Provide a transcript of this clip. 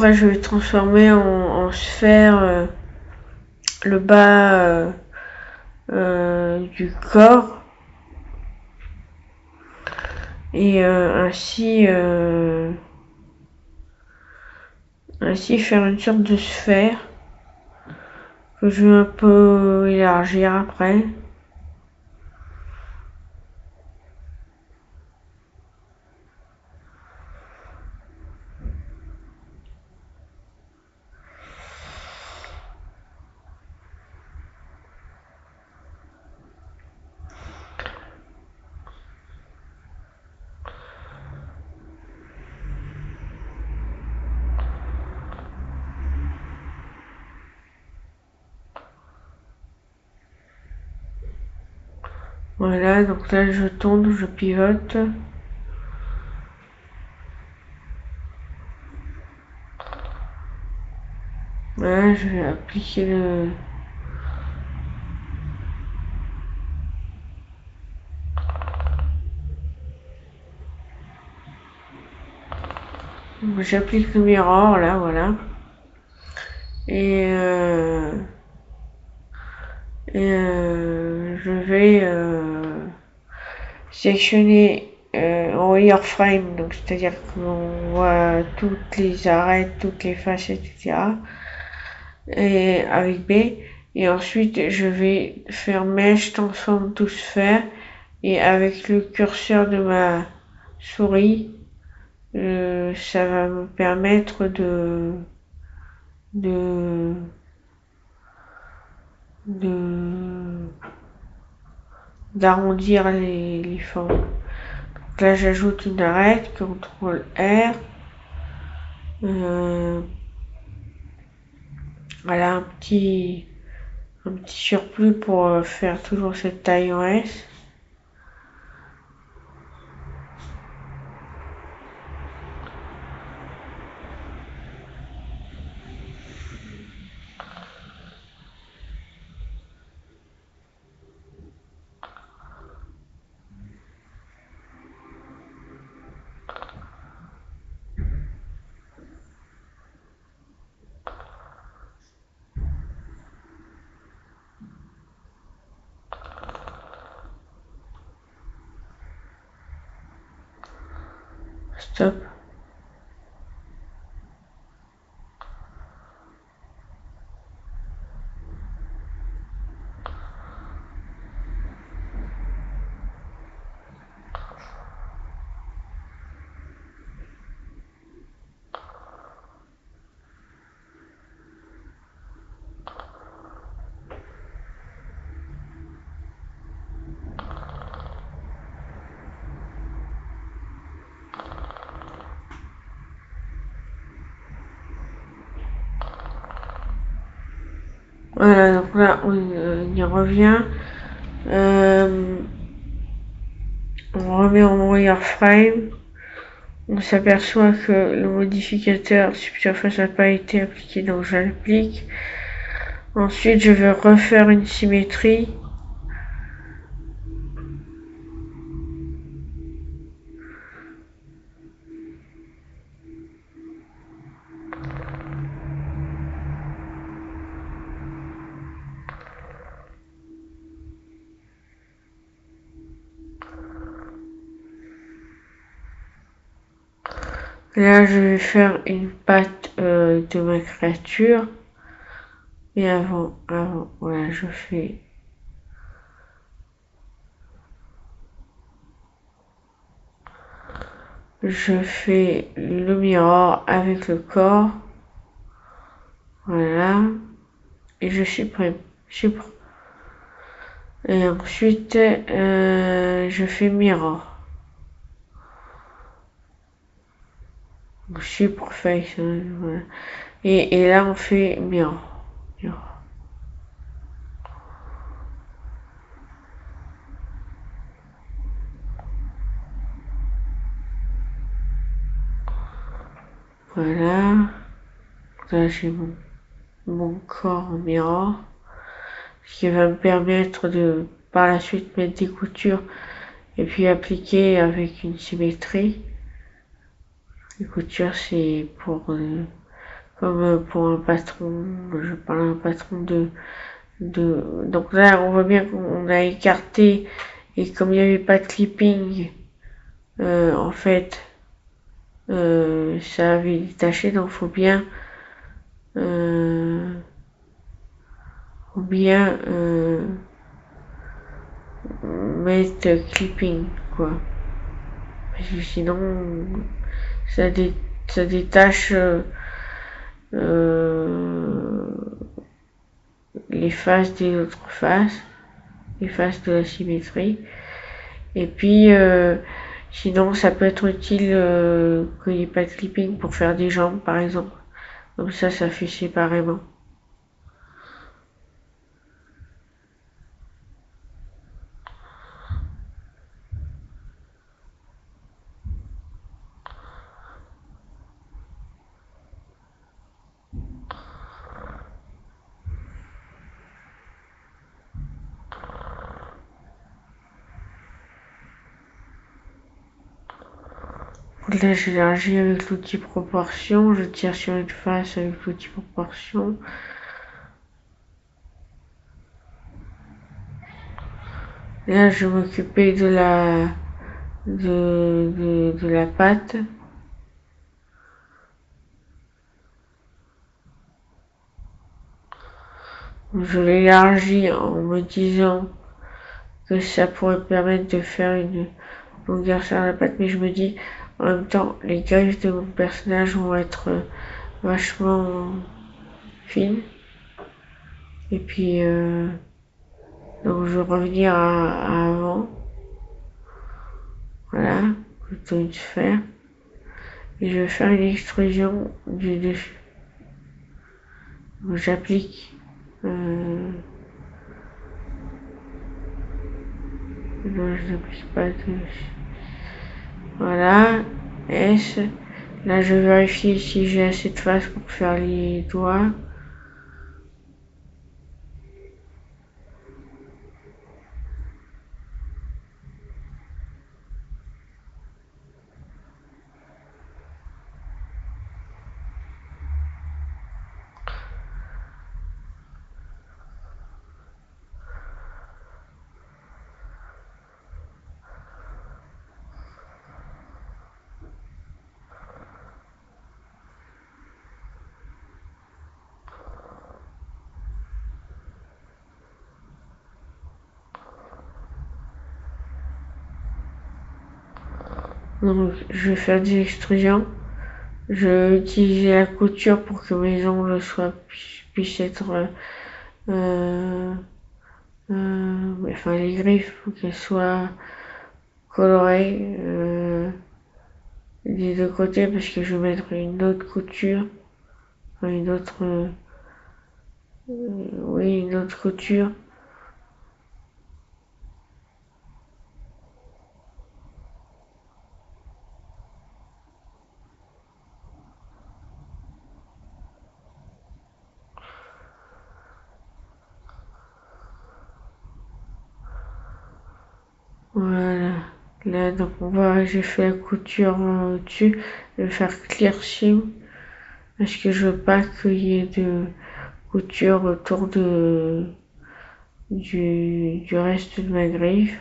Après, je vais transformer en sphère le bas du corps et ainsi faire une sorte de sphère que je vais un peu élargir après. Voilà, donc là je tourne, je pivote. Voilà, je vais appliquer le... J'applique le miroir, là, voilà. Et, je vais sélectionner en wireframe, donc c'est-à-dire qu'on voit toutes les arêtes, toutes les faces, etc. Et avec B. Et ensuite, je vais faire Mesh, transforme tout sphère. Et avec le curseur de ma souris, ça va me permettre de, de d'arrondir les formes. Donc là, j'ajoute une arête, CTRL R. Voilà un petit surplus pour faire toujours cette taille en S. Stop. Voilà, donc là, on y revient. On remet en wireframe. On s'aperçoit que le modificateur subsurface n'a pas été appliqué, donc je l'applique. Ensuite, je vais refaire une symétrie. Là, je vais faire une patte de ma créature. Et avant, voilà, je fais le miroir avec le corps. Voilà. Et je supprime. Et ensuite, je fais miroir. Superface. Voilà. Et là, on fait miroir. Voilà. Là, j'ai mon corps en miroir. Ce qui va me permettre de, par la suite, mettre des coutures et puis appliquer avec une symétrie. Les coutures, c'est pour comme pour un patron, je parle d'un patron donc là on voit bien qu'on a écarté et comme il n'y avait pas de clipping, en fait ça avait détaché, donc faut bien mettre clipping quoi, parce que sinon ça, ça détache les faces des autres faces, les faces de la symétrie. Et puis, sinon, ça peut être utile qu'il n'y ait pas de clipping pour faire des jambes, par exemple. Comme ça fait séparément. Là, j'élargis avec l'outil proportion. Je tire sur une face avec l'outil proportion. Là, je vais m'occuper de la pâte. Je l'élargis en me disant que ça pourrait permettre de faire une longueur sur la pâte, mais je me dis en même temps les griffes de mon personnage vont être vachement fines. Et puis donc je vais revenir à avant. Voilà, plutôt une sphère. Et je vais faire une extrusion du dessus. Donc j'applique non, je n'applique pas dessus. Voilà, S. Là, je vérifie si j'ai assez de face pour faire les doigts. Donc, je vais faire des extrusions. Je vais utiliser la couture pour que mes ongles puissent être enfin les griffes pour qu'elles soient colorées des deux côtés parce que je vais mettre une autre couture, enfin une autre couture. Voilà. Là, donc j'ai fait la couture au-dessus. Je vais faire clear seam parce que je veux pas qu'il y ait de couture autour du reste de ma griffe.